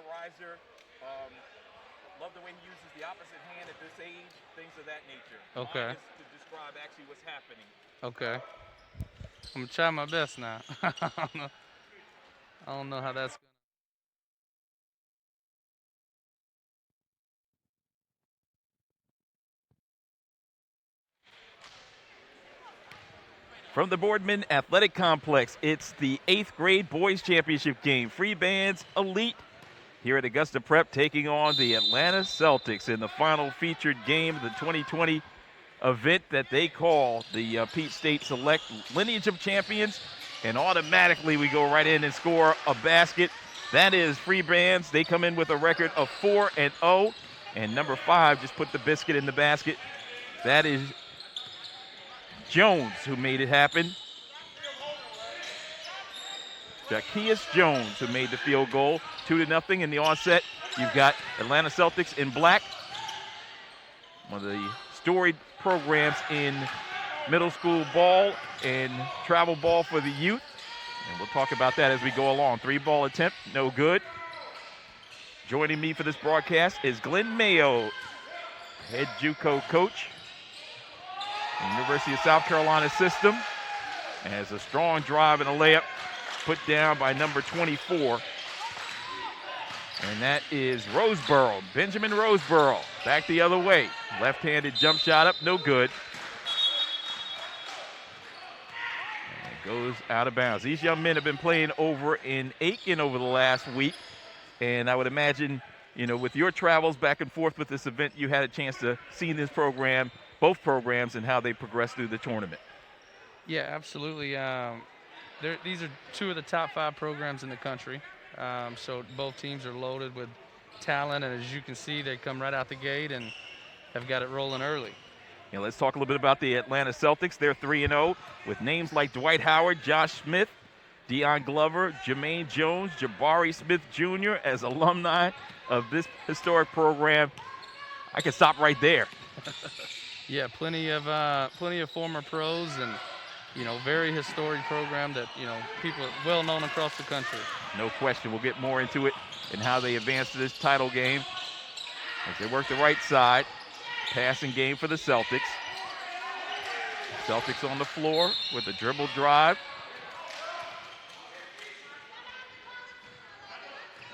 riser. Love the way he uses the opposite hand at this age, things of that nature. Okay. Mine is to describe actually what's happening. Okay. I'm gonna try my best now. I don't know how that's. From the Boardman Athletic Complex, it's the 8th grade boys championship game. Freebandz Elite here at Augusta Prep taking on the Atlanta Celtics in the final featured game of the 2020 event that they call the Peach State Select Lineage of Champions. And automatically we go right in and score a basket. That is Freebandz. They come in with a record of 4-0. And number 5 just put the biscuit in the basket. That is Jones who made it happen. Jaquius Jones who made the field goal. 2-0 in the onset. You've got Atlanta Celtics in black. One of the storied programs in middle school ball and travel ball for the youth. And we'll talk about that as we go along. 3-ball attempt, no good. Joining me for this broadcast is Glenn Mayo, head JUCO coach. The University of South Carolina system has a strong drive and a layup put down by number 24. And that is Roseboro, Benjamin Roseboro. Back the other way. Left-handed jump shot up, no good. And it goes out of bounds. These young men have been playing over in Aiken over the last week. And I would imagine, you know, with your travels back and forth with this event, you had a chance to see this program, both programs, and how they progress through the tournament. Yeah, absolutely. These are two of the top 5 programs in the country. So both teams are loaded with talent, and as you can see, they come right out the gate and have got it rolling early. And let's talk a little bit about the Atlanta Celtics. They're 3-0 with names like Dwight Howard, Josh Smith, Deion Glover, Jermaine Jones, Jabari Smith Jr. as alumni of this historic program. I can stop right there. Yeah, plenty of former pros, and you know, very historic program that, you know, people are well known across the country. No question. We'll get more into it and how they advance to this title game as they work the right side. Passing game for the Celtics. Celtics on the floor with a dribble drive.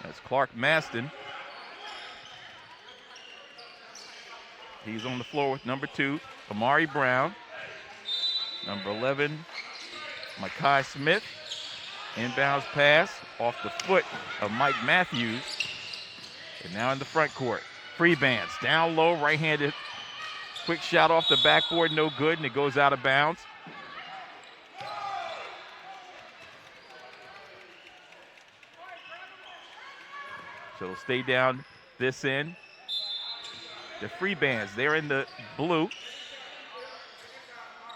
That's Clark Maston. He's on the floor with number 2, Amari Brown. Number 11, Micah Smith. Inbounds pass off the foot of Mike Matthews. And now in the front court. Freebandz down low, right-handed. Quick shot off the backboard, no good, and it goes out of bounds. So it'll stay down this end. The Freebandz, they're in the blue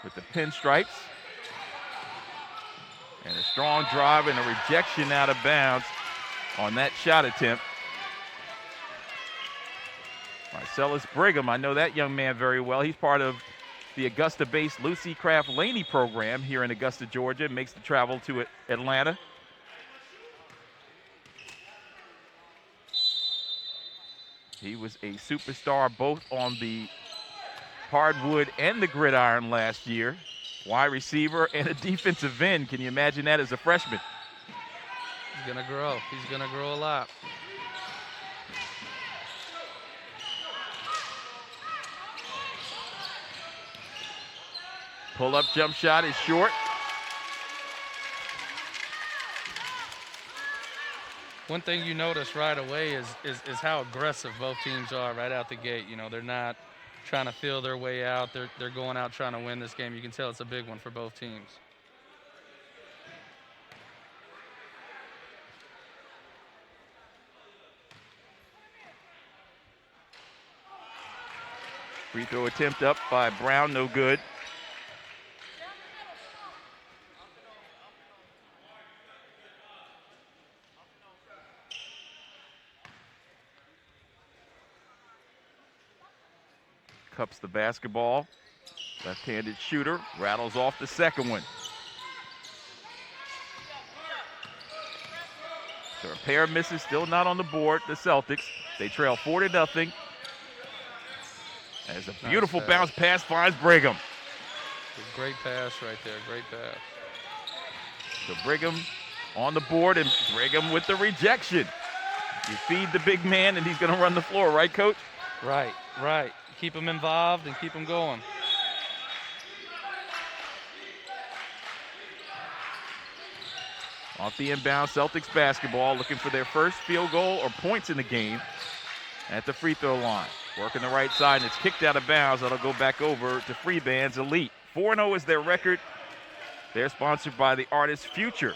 with the pinstripes. And a strong drive and a rejection out of bounds on that shot attempt. Marcellus Brigham, I know that young man very well. He's part of the Augusta-based Lucy Craft Laney program here in Augusta, Georgia. Makes the travel to Atlanta. He was a superstar both on the hardwood and the gridiron last year. Wide receiver and a defensive end. Can you imagine that as a freshman? He's going to grow. He's going to grow a lot. Pull-up jump shot is short. One thing you notice right away is how aggressive both teams are right out the gate. You know, they're not trying to feel their way out. They're going out trying to win this game. You can tell it's a big one for both teams. Free throw attempt up by Brown, no good. Cups the basketball. Left-handed shooter rattles off the second one. So a pair of misses still not on the board. The Celtics, they trail 4-0. As a beautiful bounce pass finds Brigham. Great pass right there, great pass. So Brigham on the board, and Brigham with the rejection. You feed the big man, and he's going to run the floor, right, Coach? Right, right. Keep him involved and keep him going. Off the inbound, Celtics basketball, looking for their first field goal or points in the game at the free throw line. Working the right side, and it's kicked out of bounds. That'll go back over to Freebandz Elite. 4-0 is their record. They're sponsored by the artist Future.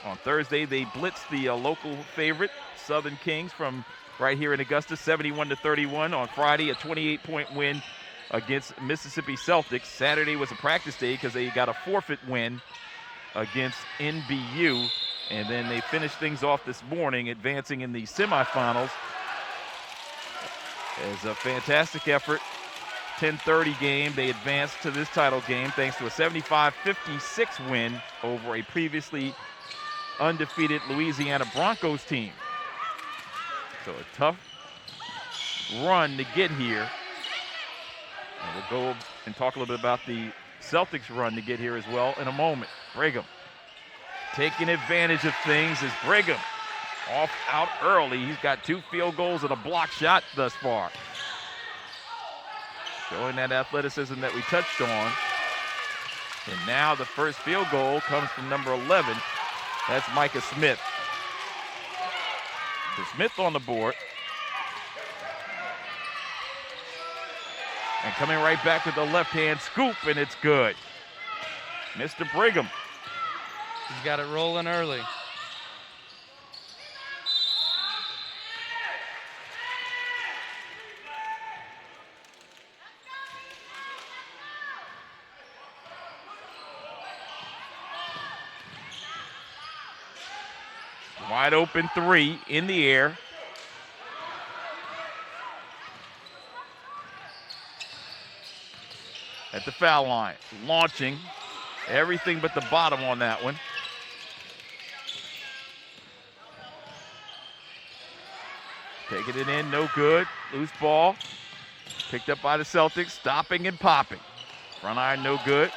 On Thursday, they blitzed the local favorite, Southern Kings, from right here in Augusta, 71-31. On Friday, a 28-point win against Mississippi Celtics. Saturday was a practice day because they got a forfeit win against NBU. And then they finished things off this morning, advancing in the semifinals. It's a fantastic effort. 10:30 game. They advanced to this title game thanks to a 75-56 win over a previously undefeated Louisiana Broncos team. So a tough run to get here. And we'll go and talk a little bit about the Celtics run to get here as well in a moment. Brigham taking advantage of things as Brigham out early. He's got 2 field goals and a block shot thus far. Showing that athleticism that we touched on. And now the first field goal comes from number 11. That's Micah Smith. So Smith on the board. And coming right back with the left-hand scoop, and it's good. Mr. Brigham. He's got it rolling early. Wide open 3 in the air. At the foul line, launching. Everything but the bottom on that one. Taking it in, no good. Loose ball. Picked up by the Celtics, stopping and popping. Front iron, no good.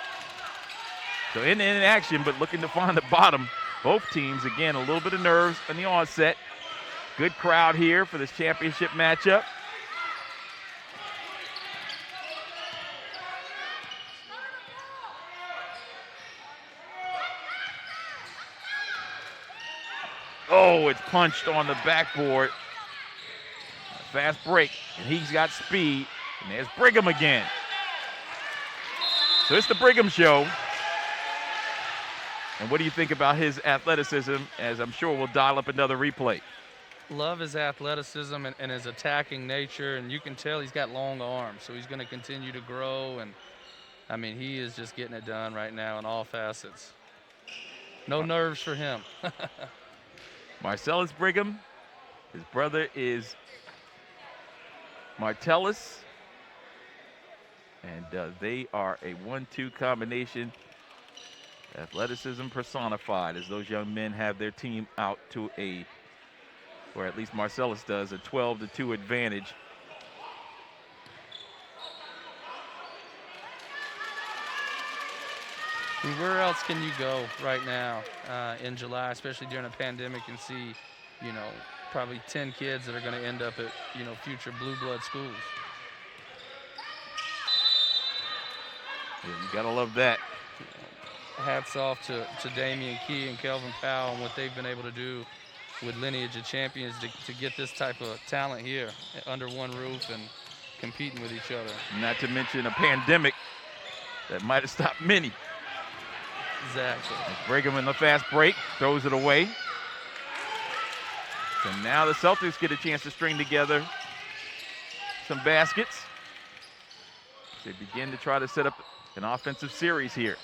So in action, but looking to find the bottom. Both teams, again, a little bit of nerves on the onset. Good crowd here for this championship matchup. Oh, it's punched on the backboard. Fast break, and he's got speed. And there's Brigham again. So it's the Brigham show. And what do you think about his athleticism, as I'm sure we'll dial up another replay? Love his athleticism and his attacking nature, and you can tell he's got long arms, so he's going to continue to grow. And, I mean, he is just getting it done right now in all facets. No nerves for him. Marcellus Brigham, his brother is Martellus, and they are a 1-2 combination. Athleticism personified, as those young men have their team out to or at least Marcellus does, a 12-2 advantage. I mean, where else can you go right now in July, especially during a pandemic, and see, you know, probably 10 kids that are going to end up at, you know, future blue blood schools? Yeah, you gotta love that. Hats off to Damian Key and Kelvin Powell and what they've been able to do with Lineage of Champions to get this type of talent here under one roof and competing with each other. Not to mention a pandemic that might have stopped many. Exactly. Brigham in the fast break, throws it away. So now the Celtics get a chance to string together some baskets. They begin to try to set up an offensive series here.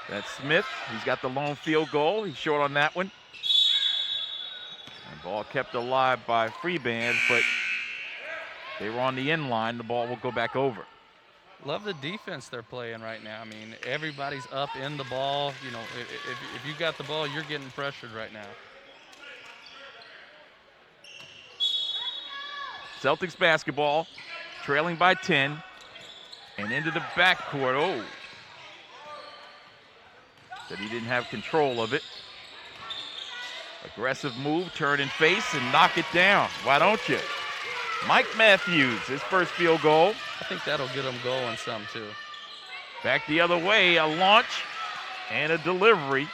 That's Smith. He's got the lone field goal. He's short on that one. And ball kept alive by Freebandz, but they were on the end line. The ball will go back over. Love the defense they're playing right now. I mean, everybody's up in the ball. You know, if you got the ball, you're getting pressured right now. Celtics basketball, trailing by 10, and into the backcourt. Oh. Said he didn't have control of it. Aggressive move, turn and face, and knock it down. Why don't you? Mike Matthews, his first field goal. I think that'll get him going some, too. Back the other way, a launch and a delivery.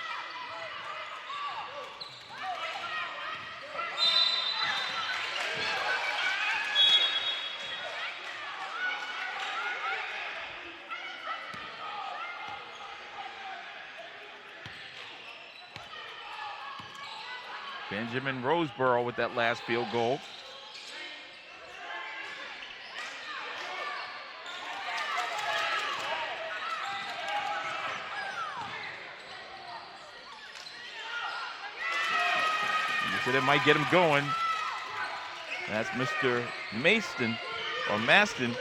Benjamin Roseborough with that last field goal. You said it might get him going. That's Mr. Maston, or Maston.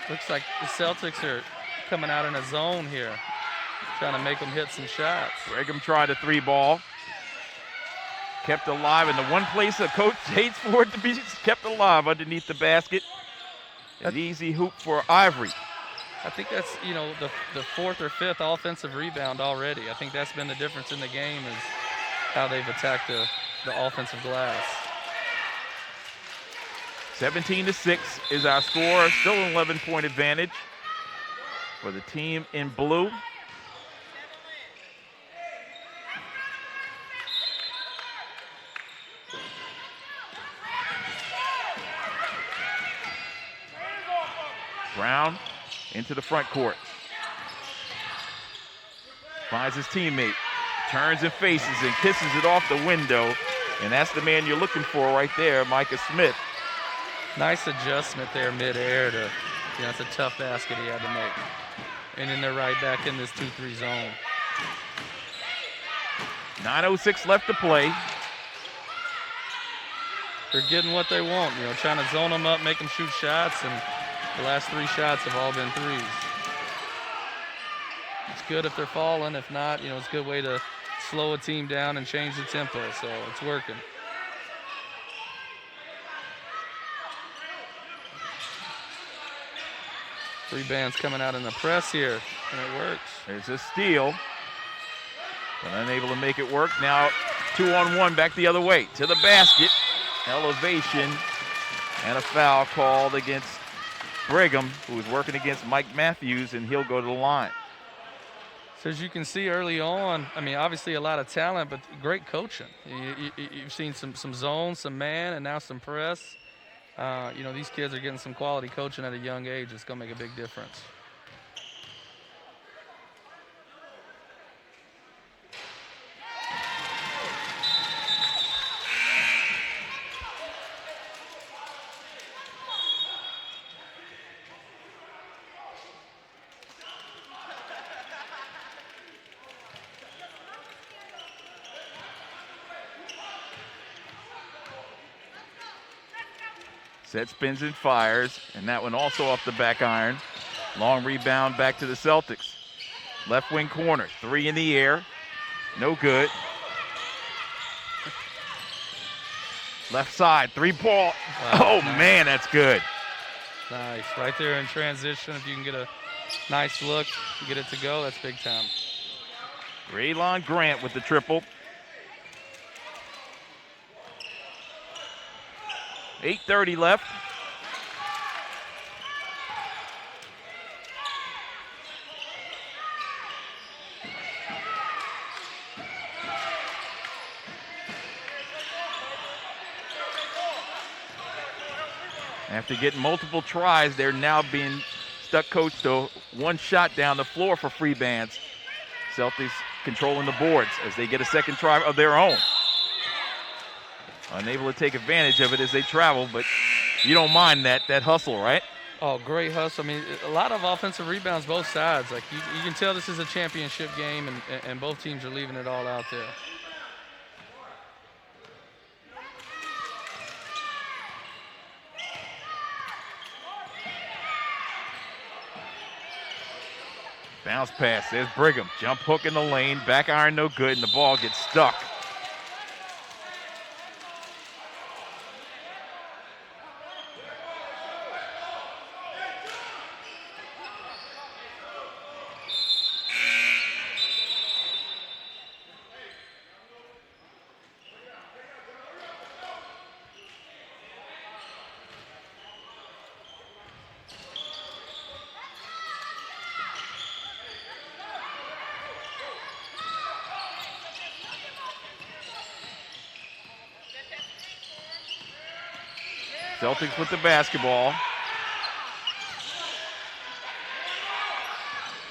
Looks like the Celtics are coming out in a zone here, trying to make them hit some shots. Brigham tried a 3-ball. Kept alive in the one place a coach hates for it to be kept alive underneath the basket. An easy hoop for Ivory. I think that's, the fourth or fifth offensive rebound already. I think that's been the difference in the game is how they've attacked the offensive glass. 17-6 is our score. Still an 11-point advantage for the team in blue. Brown into the front court. Finds his teammate. Turns and faces and kisses it off the window. And that's the man you're looking for right there, Micah Smith. Nice adjustment there midair to, it's a tough basket he had to make. And then they're right back in this 2-3 zone. 9:06 left to play. They're getting what they want, trying to zone them up, make them shoot shots, and the last 3 shots have all been threes. It's good if they're falling. If not, it's a good way to slow a team down and change the tempo, so it's working. Freebandz coming out in the press here, and it works. There's a steal, but unable to make it work. Now 2-on-1 back the other way to the basket. Elevation and a foul called against Brigham, who is working against Mike Matthews, and he'll go to the line. So as you can see early on, obviously a lot of talent, but great coaching. You've seen some zone, some man, and now some press. These kids are getting some quality coaching at a young age. It's going to make a big difference. Set spins and fires, and that one also off the back iron. Long rebound back to the Celtics. Left wing corner, 3 in the air. No good. Left side, 3-ball. Wow, oh, nice. Man, that's good. Nice. Right there in transition. If you can get a nice look, get it to go, that's big time. Raylon Grant with the triple. 8:30 left. After getting multiple tries, they're now being stuck coached to one shot down the floor for Freebandz. Celtics controlling the boards as they get a second try of their own. Unable to take advantage of it as they travel, but you don't mind that hustle, right? Oh, great hustle. A lot of offensive rebounds both sides. Like you can tell this is a championship game, and both teams are leaving it all out there. Bounce pass. There's Brigham. Jump hook in the lane. Back iron no good, and the ball gets stuck. Celtics with the basketball.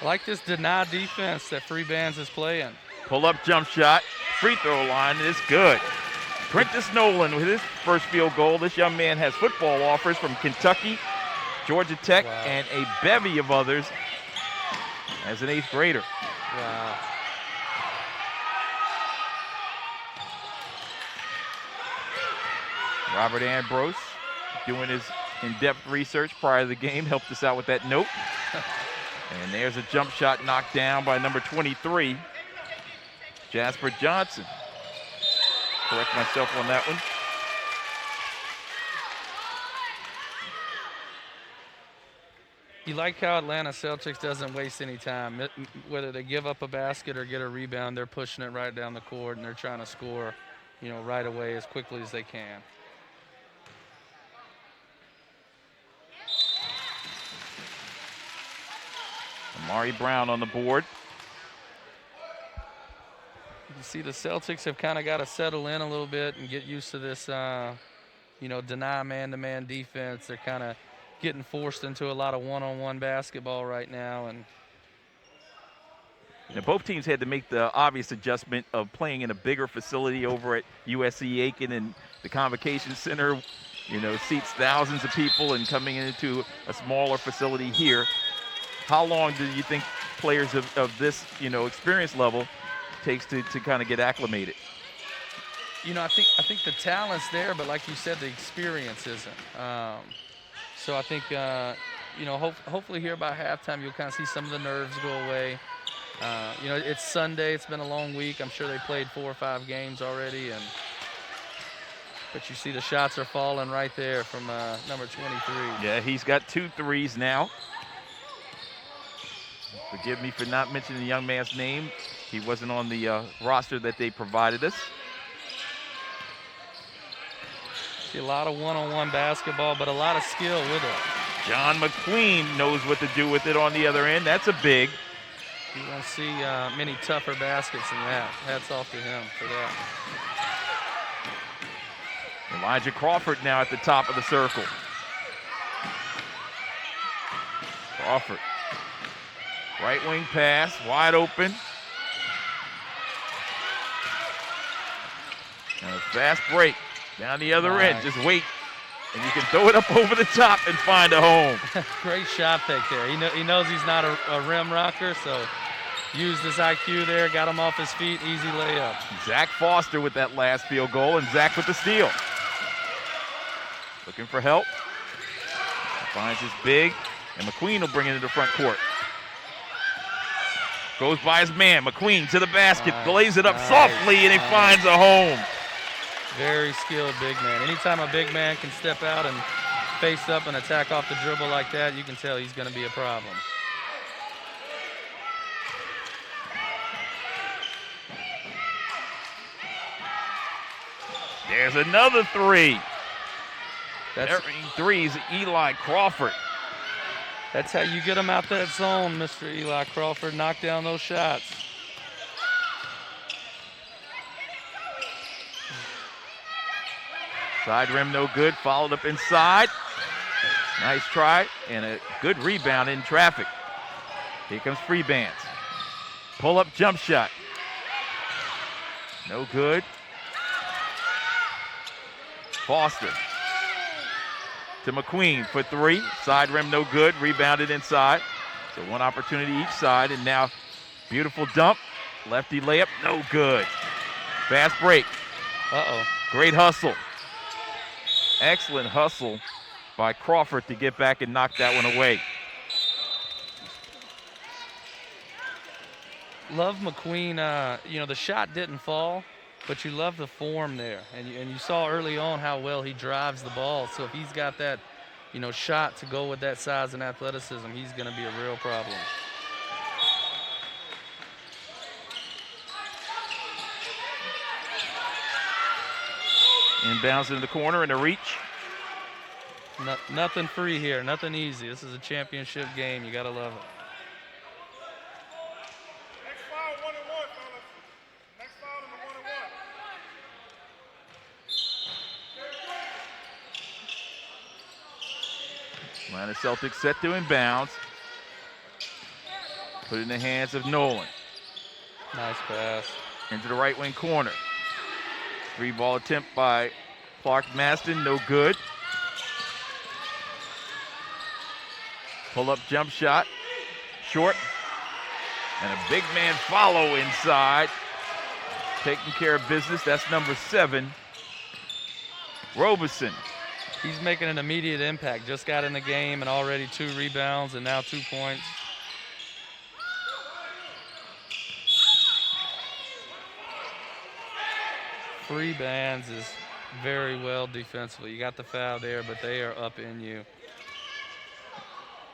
I like this deny defense that Freebandz is playing. Pull-up jump shot. Free throw line is good. Prentice Nolan with his first field goal. This young man has football offers from Kentucky, Georgia Tech, and a bevy of others as an 8th grader. Wow. Robert Ambrose doing his in-depth research prior to the game, helped us out with that note. And there's a jump shot knocked down by number 23, Jasper Johnson. Correct myself on that one. You like how Atlanta Celtics doesn't waste any time. Whether they give up a basket or get a rebound, they're pushing it right down the court, and they're trying to score, right away as quickly as they can. Amari Brown on the board. You see the Celtics have kind of got to settle in a little bit and get used to this, deny man-to-man defense. They're kind of getting forced into a lot of one-on-one basketball right now. And both teams had to make the obvious adjustment of playing in a bigger facility over at USC Aiken, and the Convocation Center, seats thousands of people, and coming into a smaller facility here. How long do you think players of this, experience level takes to kind of get acclimated? I think the talent's there, but like you said, the experience isn't. So I think, hopefully here by halftime you'll kind of see some of the nerves go away. It's Sunday. It's been a long week. I'm sure they played 4 or 5 games already, but you see the shots are falling right there from number 23. Yeah, he's got 2 threes now. Forgive me for not mentioning the young man's name. He wasn't on the roster that they provided us. See a lot of one-on-one basketball, but a lot of skill with it. John McQueen knows what to do with it on the other end. That's a big. You won't see many tougher baskets than that. Hats off to him for that. Elijah Crawford now at the top of the circle. Crawford. Right wing pass, wide open. And a fast break down the other end. Just wait, and you can throw it up over the top and find a home. Great shot pick there. He knows he's not a rim rocker, so used his IQ there, got him off his feet, easy layup. Zach Foster with that last field goal, and Zach with the steal. Looking for help. Finds his big, and McQueen will bring it into the front court. Goes by his man, McQueen to the basket, lays it up softly, and he finds a home. Very skilled big man. Anytime a big man can step out and face up and attack off the dribble like that, you can tell he's going to be a problem. There's another three. That's threes, Eli Crawford. That's how you get him out that zone, Mr. Eli Crawford. Knock down those shots. Side rim no good, followed up inside. Nice try, and a good rebound in traffic. Here comes Freebandz. Pull-up jump shot. No good. Foster to McQueen for 3. Side rim no good, rebounded inside. So one opportunity each side, and now beautiful dump. Lefty layup, no good. Fast break. Great hustle. Excellent hustle by Crawford to get back and knock that one away. love McQueen. The shot didn't fall, but you love the form there. And you saw early on how well he drives the ball. So if he's got that, shot to go with that size and athleticism, he's going to be a real problem. Inbounds in the corner and a reach. Nothing free here, nothing easy. This is a championship game. You got to love it. Next foul, 1-1, fellas. Next foul in the 1-1. Atlanta Celtics set to inbounds. Put it in the hands of Nolan. Nice pass. Into the right wing corner. 3-ball attempt by Clark Maston, no good. Pull-up jump shot, short. And a big man follow inside. Taking care of business, that's number 7. Robeson. He's making an immediate impact. Just got in the game and already 2 rebounds and now 2 points. Freebandz is very well defensively. You got the foul there, but they are up in you.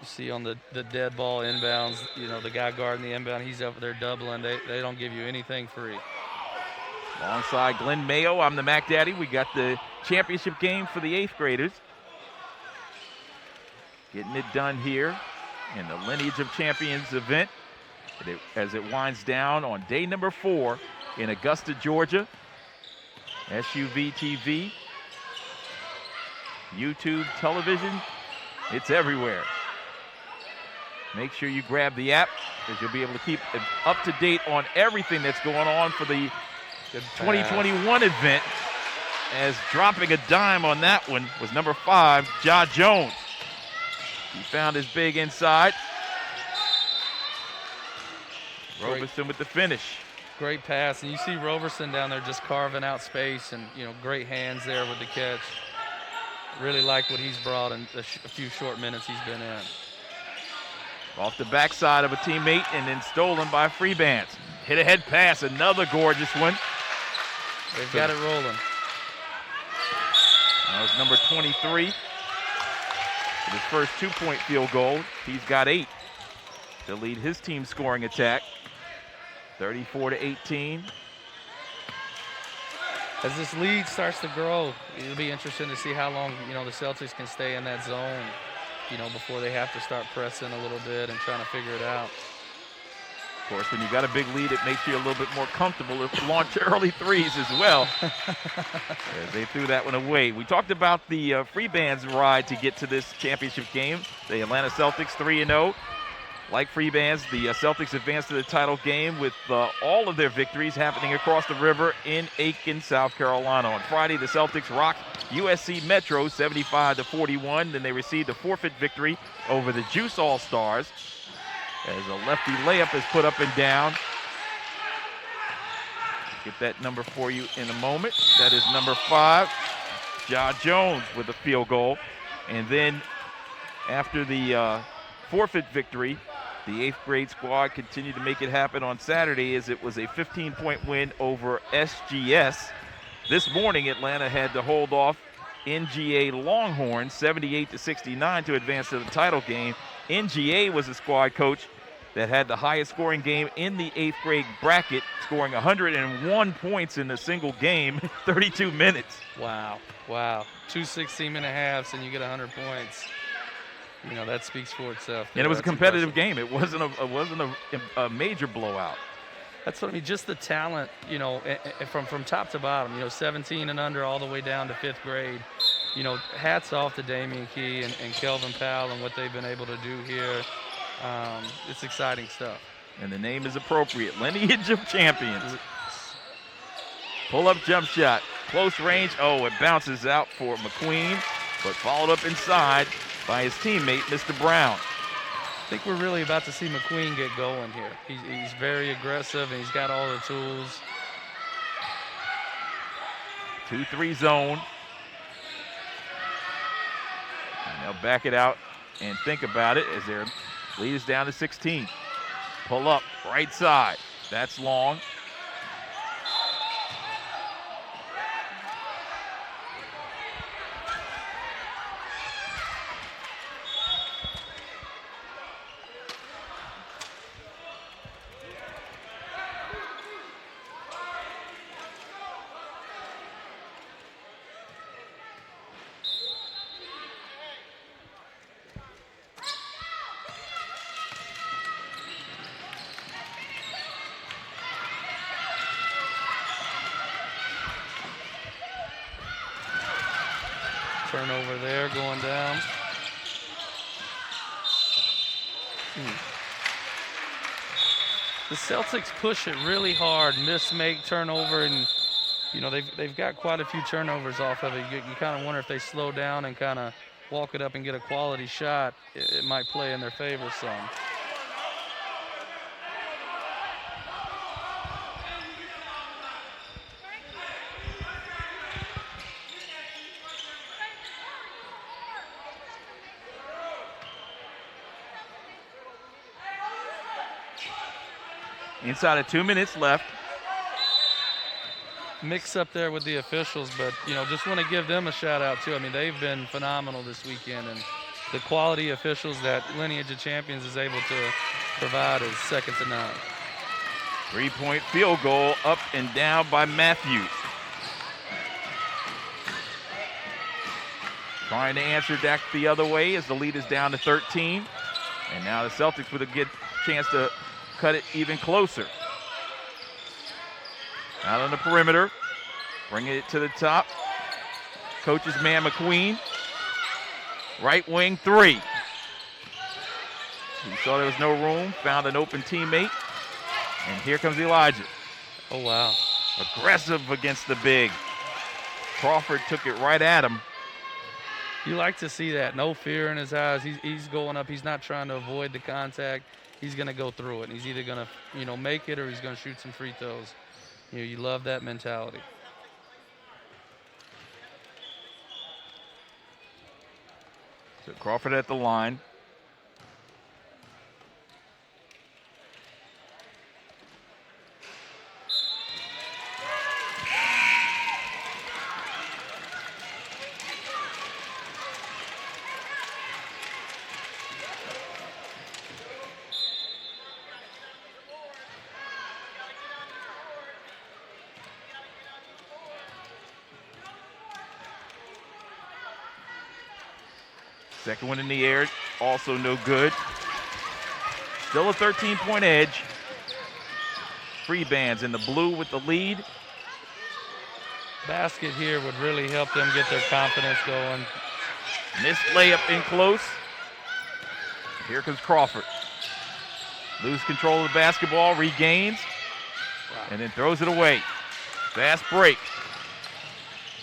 You see on the dead ball inbounds, the guy guarding the inbound, he's up there doubling. They don't give you anything free. Alongside Glenn Mayo, I'm the Mac Daddy. We got the championship game for the 8th graders. Getting it done here in the Lineage of Champions event as it winds down on day number 4 in Augusta, Georgia. SUV TV, YouTube television, it's everywhere. Make sure you grab the app because you'll be able to keep up to date on everything that's going on for the 2021 event, as dropping a dime on that one was number 5, Ja Jones. He found his big inside. Robeson with the finish. Great pass, and you see Roberson down there just carving out space, and great hands there with the catch. Really like what he's brought in a few short minutes he's been in. Off the backside of a teammate and then stolen by Freebandz. Hit a head pass, another gorgeous one. They've got it rolling. That was number 23. With his first 2-point field goal, he's got 8 to lead his team's scoring attack. 34-18. As this lead starts to grow, it'll be interesting to see how long, the Celtics can stay in that zone, before they have to start pressing a little bit and trying to figure it out. Of course, when you got a big lead, it makes you a little bit more comfortable to launch early threes as well. As they threw that one away. We talked about the Freebandz ride to get to this championship game. The Atlanta Celtics 3-0. Like Freebandz, the Celtics advanced to the title game with all of their victories happening across the river in Aiken, South Carolina. On Friday, the Celtics rocked USC Metro 75-41. Then they received a forfeit victory over the Juice All-Stars as a lefty layup is put up and down. Get that number for you in a moment. That is number 5, Ja Jones with a field goal. And then after the forfeit victory, the 8th grade squad continued to make it happen on Saturday as it was a 15-point win over SGS. This morning, Atlanta had to hold off NGA Longhorns 78-69 to advance to the title game. NGA was the squad coach that had the highest scoring game in the 8th grade bracket, scoring 101 points in a single game, 32 minutes. Wow. 2 16-minute halves and you get 100 points. That speaks for itself. And it was a competitive game. It wasn't a major blowout. That's what I mean. Just the talent, from top to bottom. 17 and under, all the way down to 5th grade. Hats off to Damian Key and Kelvin Powell and what they've been able to do here. It's exciting stuff. And the name is appropriate. Lineage of Champions. Pull-up jump shot. Close range. Oh, it bounces out for McQueen, but followed up inside by his teammate, Mr. Brown. I think we're really about to see McQueen get going here. He's very aggressive, and he's got all the tools. 2-3 zone. And they'll back it out and think about it as their lead is down to 16. Pull up, right side. That's long. Turnover there, going down. The Celtics push it really hard, make turnover, and they've got quite a few turnovers off of it. You kind of wonder if they slow down and kind of walk it up and get a quality shot, it might play in their favor some. Inside of 2 minutes left. Mix up there with the officials, but just want to give them a shout out too. I mean, they've been phenomenal this weekend, and the quality officials that Lineage of Champions is able to provide is second to none. 3-point field goal up and down by Matthews. Trying to answer back the other way as the lead is down to 13. And now the Celtics with a good chance to cut it even closer. Out on the perimeter, bringing it to the top. Coach's man, McQueen. Right wing three. He saw there was no room, found an open teammate, and here comes Elijah. Oh, wow. Aggressive against the big. Crawford took it right at him. You like to see that. No fear in his eyes. He's going up. He's not trying to avoid the contact. He's going to go through it. And he's either going to, make it or he's going to shoot some free throws. You love that mentality. So Crawford at the line. Second one in the air, also no good. Still a 13-point edge. Freebandz in the blue with the lead. Basket here would really help them get their confidence going. Missed layup in close. Here comes Crawford. Lose control of the basketball, regains, and then throws it away. Fast break.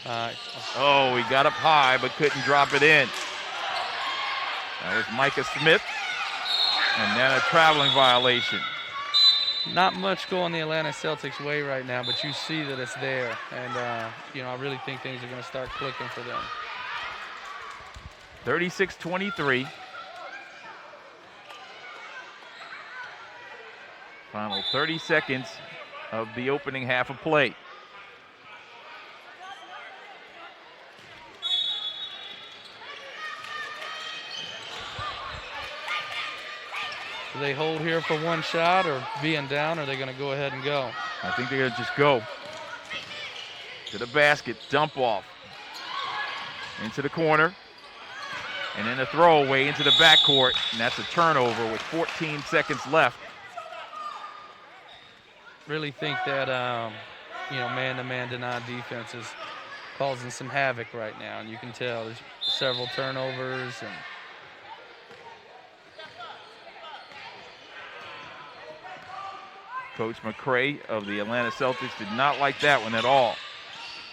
Oh, he got up high but couldn't drop it in. That was Micah Smith, and then a traveling violation. Not much going the Atlanta Celtics way right now, but you see that it's there. And, I really think things are going to start clicking for them. 36-23. Final 30 seconds of the opening half of play. Do they hold here for one shot or being down, or are they going to go ahead and go? I think they're going to just go to the basket, dump off, into the corner, and then a throwaway into the backcourt, and that's a turnover with 14 seconds left. Really think that, man-to-man denied defense is causing some havoc right now, and you can tell there's several turnovers. And Coach McCray of the Atlanta Celtics did not like that one at all.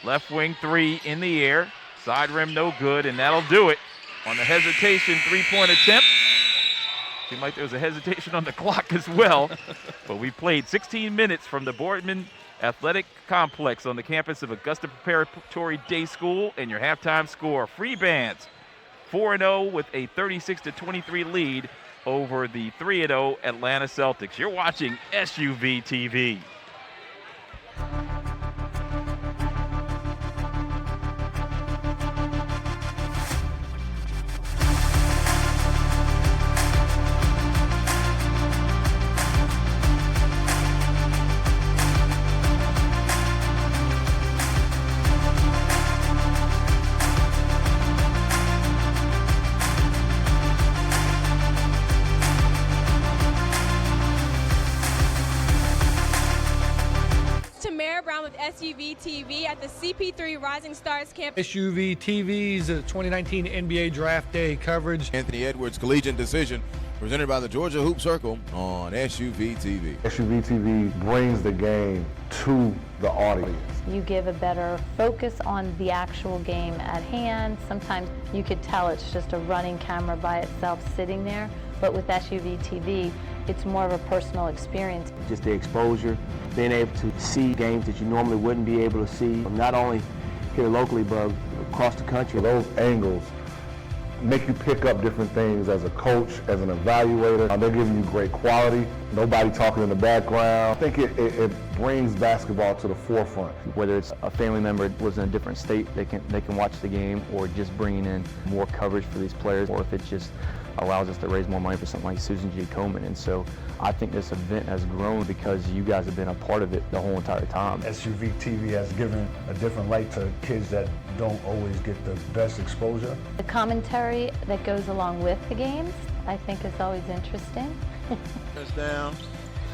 Left wing three in the air. Side rim no good, and that'll do it on the hesitation three-point attempt. Seemed like there was a hesitation on the clock as well. But we played 16 minutes from the Boardman Athletic Complex on the campus of Augusta Preparatory Day School, and your halftime score, Freebandz 4-0 with a 36-23 lead over the 3-0 Atlanta Celtics. You're watching SUV TV. With SUV TV at the CP3 Rising Stars campus. SUV TV's 2019 NBA Draft Day coverage. Anthony Edwards Collegiate Decision presented by the Georgia Hoop Circle on SUV TV. SUV TV brings the game to the audience. You give a better focus on the actual game at hand. Sometimes you could tell it's just a running camera by itself sitting there, but with SUV TV, it's more of a personal experience. Just the exposure, being able to see games that you normally wouldn't be able to see, not only here locally, but across the country. Those angles make you pick up different things as a coach, as an evaluator. They're giving you great quality, nobody talking in the background. I think it brings basketball to the forefront. Whether it's a family member that lives in a different state, they can watch the game, or just bringing in more coverage for these players, or if it just allows us to raise more money for something like Susan G. Komen. And so I think this event has grown because you guys have been a part of it the whole entire time. SUV TV has given a different light to kids that don't always get the best exposure. The commentary that goes along with the games, I think, is always interesting. Touchdown.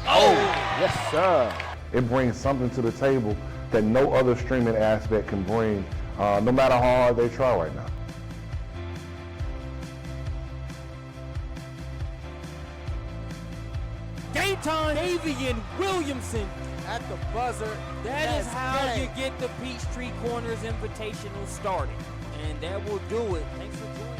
Oh, yes, sir. It brings something to the table that no other streaming aspect can bring, no matter how hard they try right now. Game time, Avian Williamson at the buzzer. That is how you get the Peachtree Corners Invitational started. And that will do it. Thanks for joining us.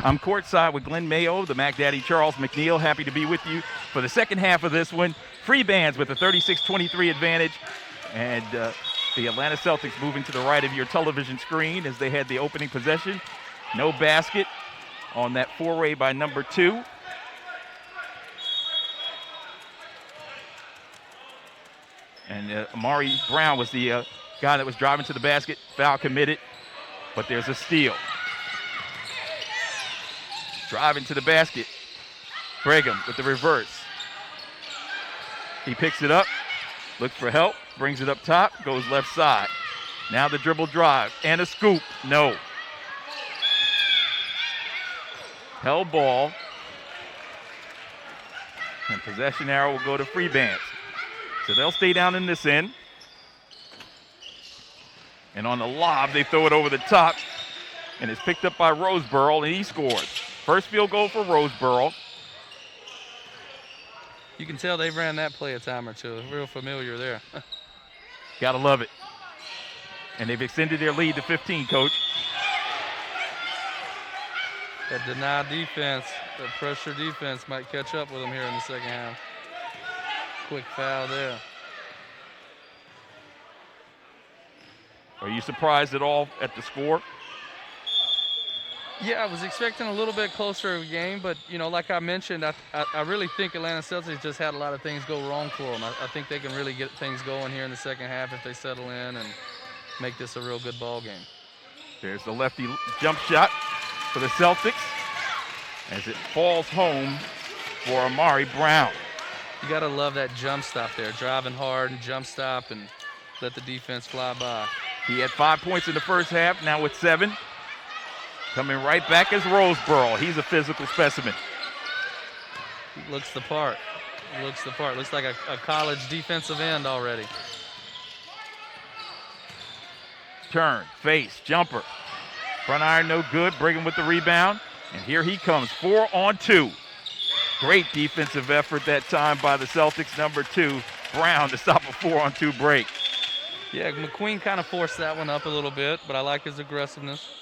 I'm courtside with Glenn Mayo, the Mac Daddy Charles McNeil. Happy to be with you for the second half of this one. Freebandz with a 36-23 advantage. And the Atlanta Celtics moving to the right of your television screen as they had the opening possession. No basket on that foray by number 2. And Amari Brown was the guy that was driving to the basket. Foul committed, but there's a steal. Driving to the basket. Brigham with the reverse. He picks it up, looks for help, brings it up top, goes left side. Now the dribble drive and a scoop. No. Held ball. And possession arrow will go to Freebandz. So they'll stay down in this end. And on the lob, they throw it over the top. And it's picked up by Roseboro, and he scores. First field goal for Roseboro. You can tell they've ran that play a time or two. Real familiar there. Gotta love it. And they've extended their lead to 15, Coach. That denied defense, that pressure defense might catch up with them here in the second half. Quick foul there. Are you surprised at all at the score? Yeah, I was expecting a little bit closer of a game, but, you know, like I mentioned, I really think Atlanta Celtics just had a lot of things go wrong for them. I think they can really get things going here in the second half if they settle in and make this a real good ball game. There's the lefty jump shot for the Celtics as it falls home for Amari Brown. You got to love that jump stop there, driving hard and jump stop and let the defense fly by. He had 5 points in the first half, now with 7. Coming right back is Roseboro. He's a physical specimen. He looks the part. Looks the part. Looks like a college defensive end already. Turn, face, jumper. Front iron no good. Brigham with the rebound. And here he comes, 4-on-2. Great defensive effort that time by the Celtics, number 2, Brown, to stop a 4-on-2 break. Yeah, McQueen kind of forced that one up a little bit, but I like his aggressiveness.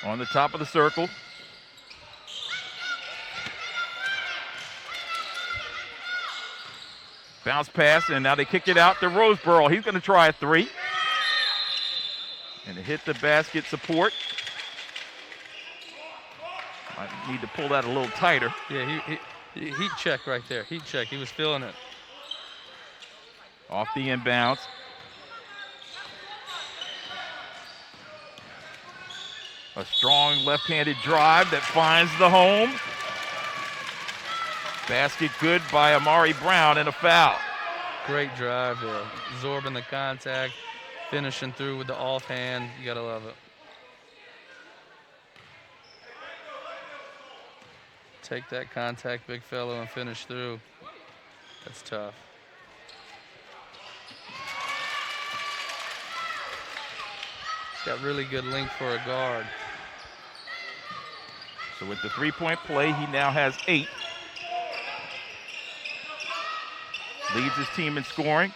On the top of the circle. Bounce pass, and now they kick it out to Roseboro. He's going to try a 3. And it hit the basket support. Might need to pull that a little tighter. Yeah, he heat check right there. Heat check. He was feeling it. Off the inbounds. A strong left-handed drive that finds the home. Basket good by Amari Brown and a foul. Great drive there. Absorbing the contact, finishing through with the offhand. You gotta love it. Take that contact, big fellow, and finish through. That's tough. Got really good length for a guard. So with the three-point play, he now has 8. Leads his team in scoring.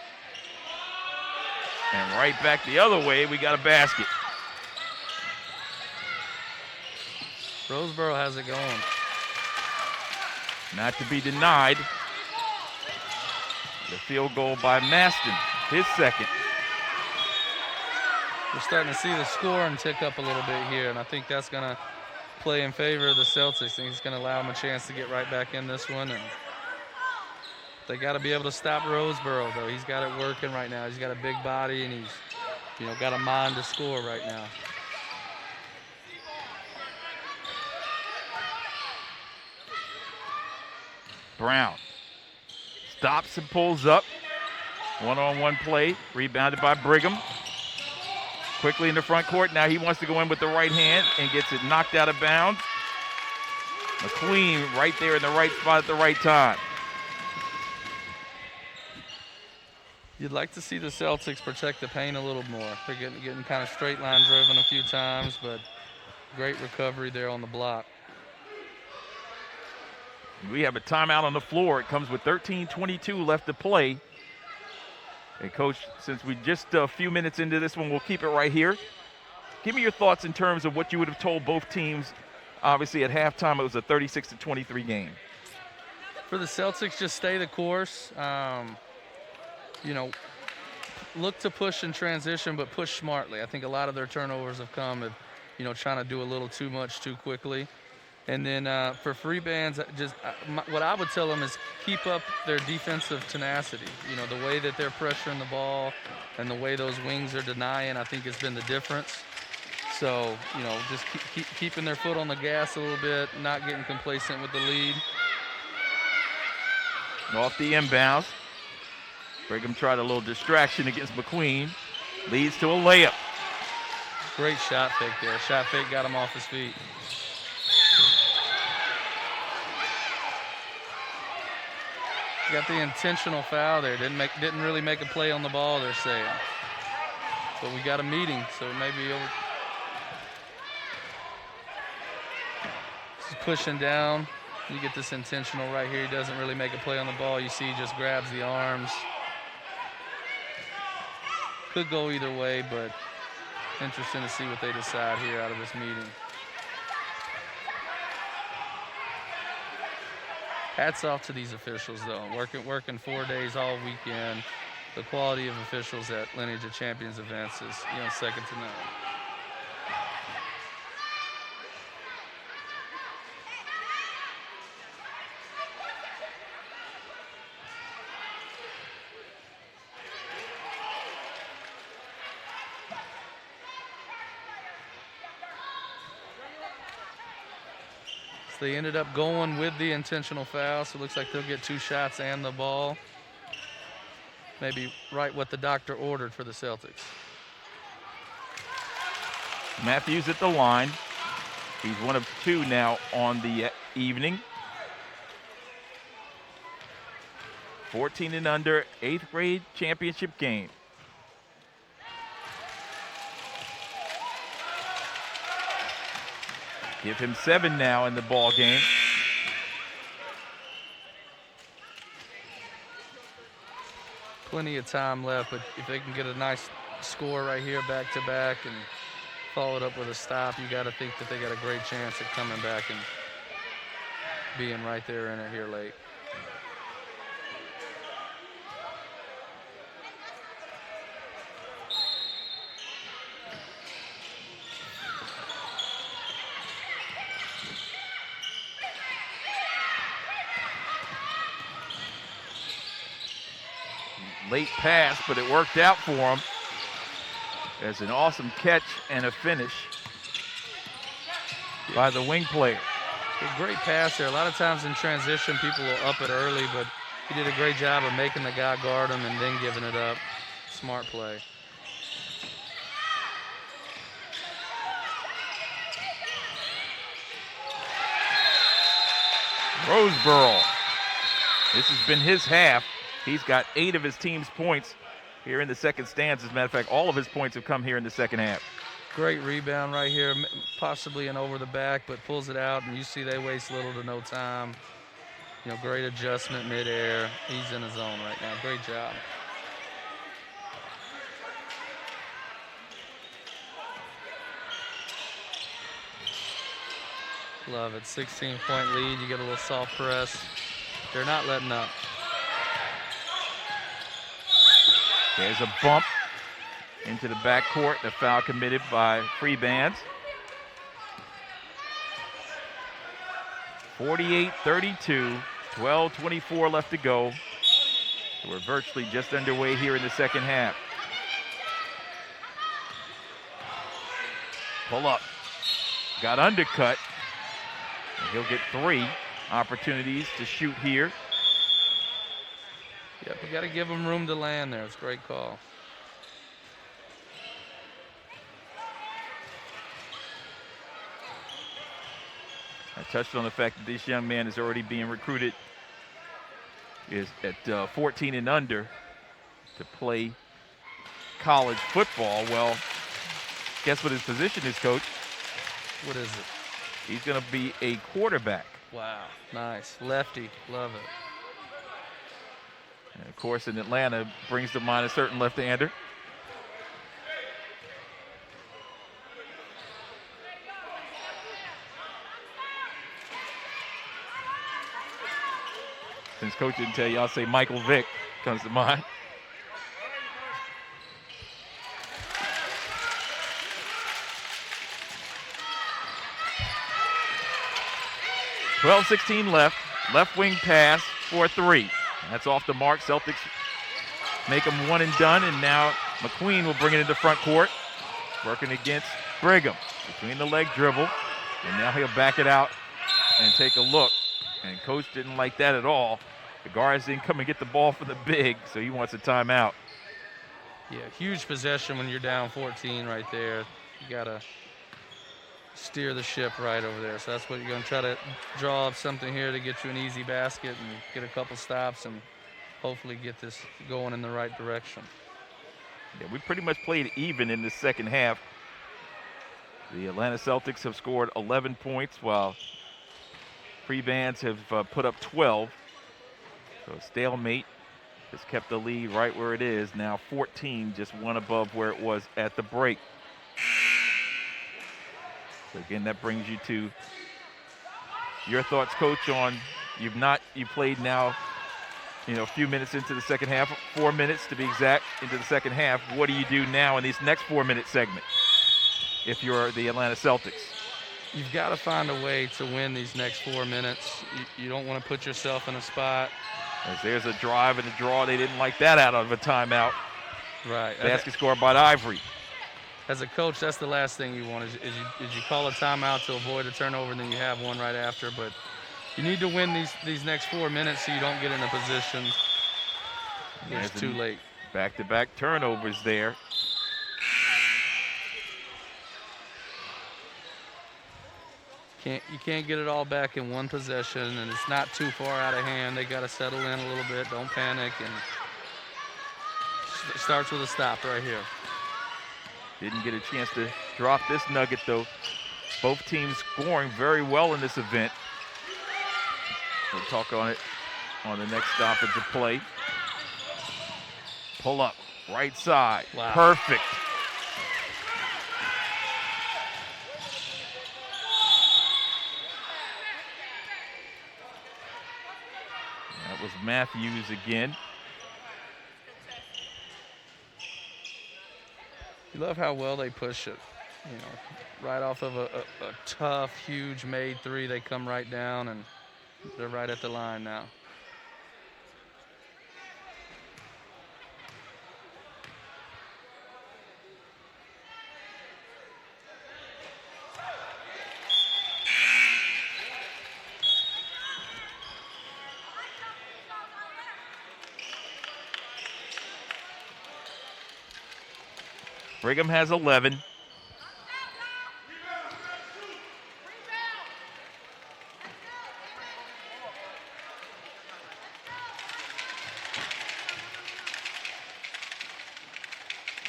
And right back the other way, we got a basket. Roseboro has it going. Not to be denied. The field goal by Maston, his second. We're starting to see the scoring tick up a little bit here, and I think that's going to play in favor of the Celtics. I think it's going to allow them a chance to get right back in this one. And they got to be able to stop Roseboro, though. He's got it working right now. He's got a big body, and he's, you know, got a mind to score right now. Brown stops and pulls up. One-on-one play, rebounded by Brigham. Quickly in the front court. Now he wants to go in with the right hand and gets it knocked out of bounds. McQueen right there in the right spot at the right time. You'd like to see the Celtics protect the paint a little more. They're getting kind of straight line driven a few times, but great recovery there on the block. We have a timeout on the floor. It comes with 13:22 left to play. And Coach, since we just a few minutes into this one, we'll keep it right here. Give me your thoughts in terms of what you would have told both teams. Obviously at halftime, it was a 36-23 game. For the Celtics, just stay the course. You know, look to push in transition, but push smartly. I think a lot of their turnovers have come of, you know, trying to do a little too much too quickly. And then for Freebandz, what I would tell them is keep up their defensive tenacity. You know, the way that they're pressuring the ball and the way those wings are denying, I think has been the difference. So, just keeping their foot on the gas a little bit, not getting complacent with the lead. Off the inbounds. Brigham tried a little distraction against McQueen. Leads to a layup. Great shot fake there. Shot fake got him off his feet. Got the intentional foul there. Didn't really make a play on the ball, they're saying. But we got a meeting, so it may be over. He's pushing down. You get this intentional right here. He doesn't really make a play on the ball. You see he just grabs the arms. Could go either way, but interesting to see what they decide here out of this meeting. Hats off to these officials, though. Working 4 days all weekend. The quality of officials at Lineage of Champions events is, second to none. So they ended up going with the intentional foul, so it looks like they'll get 2 shots and the ball. Maybe right what the doctor ordered for the Celtics. Matthews at the line. He's 1 of 2 now on the evening. 14 and under, 8th grade championship game. Give him 7 now in the ball game. Plenty of time left, but if they can get a nice score right here back to back and follow it up with a stop, you got to think that they got a great chance at coming back and being right there in it here late. Late pass, but it worked out for him. There's an awesome catch and a finish by the wing player. A great pass there. A lot of times in transition, people will up it early, but he did a great job of making the guy guard him and then giving it up. Smart play. Roseboro. This has been his half. He's got 8 of his team's points here in the second stanza. As a matter of fact, all of his points have come here in the second half. Great rebound right here, possibly an over the back, but pulls it out, and you see they waste little to no time. Great adjustment midair. He's in his zone right now. Great job. Love it. 16-point lead. You get a little soft press. They're not letting up. There's a bump into the backcourt. The foul committed by Freebandz. 48-32, 12:24 left to go. So we're virtually just underway here in the second half. Pull up. Got undercut. And he'll get 3 opportunities to shoot here. Yep, we got to give him room to land there. It's a great call. I touched on the fact that this young man is already being recruited is at 14 and under to play college football. Well, guess what his position is, Coach? What is it? He's going to be a quarterback. Wow, nice. Lefty, love it. And of course, in Atlanta, brings to mind a certain left-hander. Since Coach didn't tell you, I'll say Michael Vick comes to mind. .12:16 left. Left wing pass for 3. That's off the mark. Celtics make them 1 and done, and now McQueen will bring it into front court. working against Brigham. Between the leg dribble. And now he'll back it out and take a look. And coach didn't like that at all. The guards didn't come and get the ball for the big, so he wants a timeout. Yeah, huge possession when you're down 14 right there. You got to steer the ship right over there. So that's what you're going to try to draw up something here to get you an easy basket and get a couple stops and hopefully get this going in the right direction. Yeah, we pretty much played even in the second half. The Atlanta Celtics have scored 11 points while Freebandz have put up 12. So stalemate has kept the lead right where it is. Now 14, just one above where it was at the break. So again, that brings you to your thoughts, Coach, on you played now, a few minutes into the second half, 4 minutes to be exact into the second half. What do you do now in this next 4-minute segment if you're the Atlanta Celtics? You've got to find a way to win these next 4 minutes. You don't want to put yourself in a spot. As there's a drive and a draw. They didn't like that out of a timeout. Right. Basket scored by Ivory. As a coach, that's the last thing you want is you call a timeout to avoid a turnover, and then you have one right after. But you need to win these next 4 minutes so you don't get in a position it's too late. Back-to-back turnovers there. You can't get it all back in one possession, and it's not too far out of hand. They got to settle in a little bit. Don't panic, and it starts with a stop right here. Didn't get a chance to drop this nugget, though. Both teams scoring very well in this event. We'll talk on it on the next stoppage of play. Pull up, right side. Wow. Perfect. That was Matthews again. You love how well they push it. Right off of a tough, huge made three, they come right down, and they're right at the line now. Brigham has 11.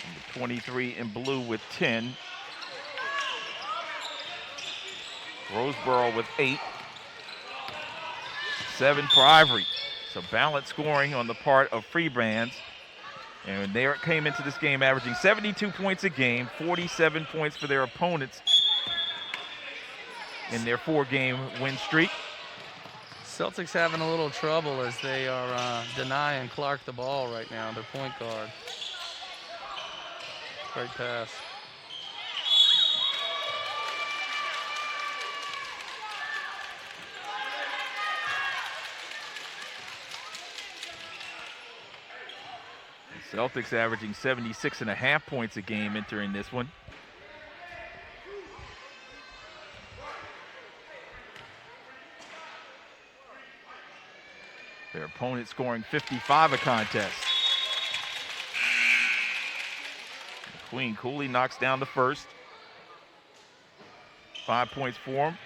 Number 23 in blue with 10. Roseboro with 8. 7 for Ivory. So balanced scoring on the part of Freebandz. And they came into this game averaging 72 points a game, 47 points for their opponents in their 4-game win streak. Celtics having a little trouble as they are denying Clark the ball right now, their point guard. Great pass. Celtics averaging 76.5 points a game entering this one. Their opponent scoring 55 a contest. Queen Cooley knocks down the first. 5 points for him.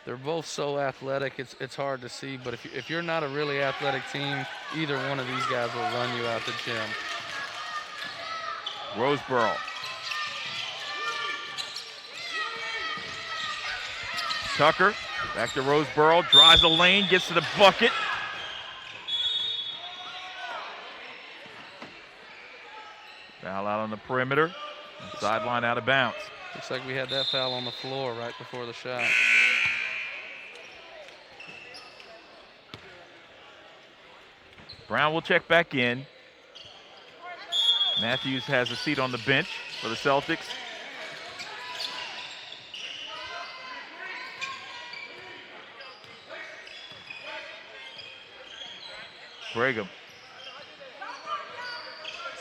They're both so athletic, it's hard to see, but if you're not a really athletic team, either one of these guys will run you out the gym. Roseboro. Tucker, back to Roseboro, drives the lane, gets to the bucket. Foul out on the perimeter, sideline out of bounds. Looks like we had that foul on the floor right before the shot. Brown will check back in. Matthews has a seat on the bench for the Celtics. Brigham.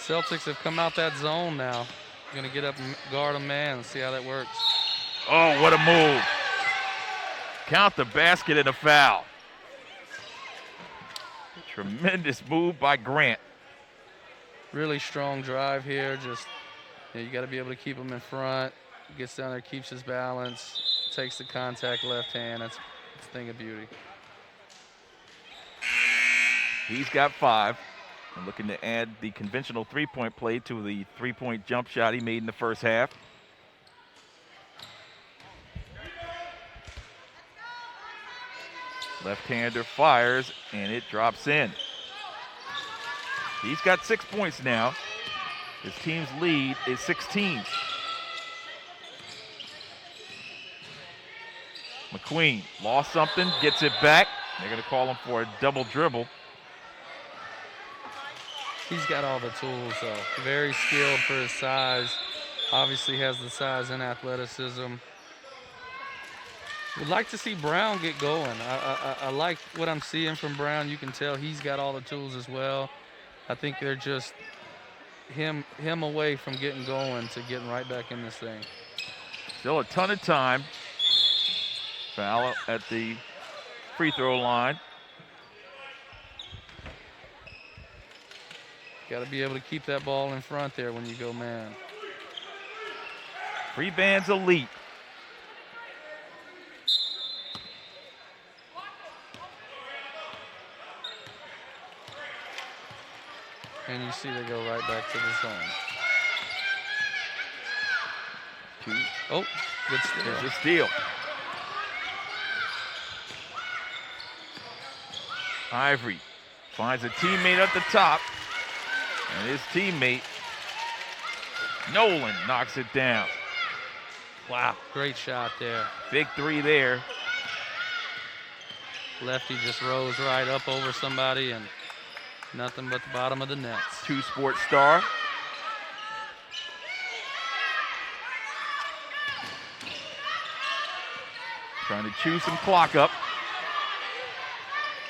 Celtics have come out that zone now. Going to get up and guard a man and see how that works. Oh, what a move. Count the basket and a foul. Tremendous move by Grant. Really strong drive here. Just, you got to be able to keep him in front. Gets down there, keeps his balance, takes the contact left hand. That's a thing of beauty. He's got 5. And looking to add the conventional three-point play to the three-point jump shot he made in the first half. Left-hander fires, and it drops in. He's got 6 points now. His team's lead is 16. McQueen lost something, gets it back. They're going to call him for a double dribble. He's got all the tools, though. Very skilled for his size. Obviously has the size and athleticism. Would like to see Brown get going. I like what I'm seeing from Brown. You can tell he's got all the tools as well. I think they're just him away from getting going to getting right back in this thing. Still a ton of time. Foul at the free throw line. Got to be able to keep that ball in front there when you go man. Freebandz elite. And you see they go right back to the zone. Oh, good steal. There's a steal. Ivory finds a teammate at the top, and his teammate, Nolan, knocks it down. Wow, great shot there. Big 3 there. Lefty just rose right up over somebody and nothing but the bottom of the nets. 2-sport star. Trying to chew some clock up.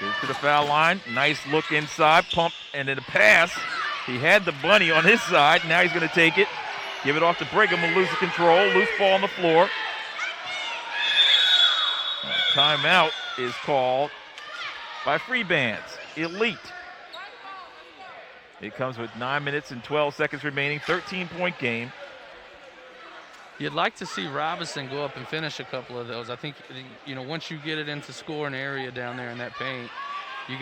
Gets to the foul line. Nice look inside. Pump and then a pass. He had the bunny on his side. Now he's going to take it. Give it off to Brigham and lose the control. Loose ball on the floor. Timeout is called by Freebandz. Elite. It comes with 9 minutes and 12 seconds remaining. 13-point game. You'd like to see Robinson go up and finish a couple of those. I think, once you get it into scoring area down there in that paint, you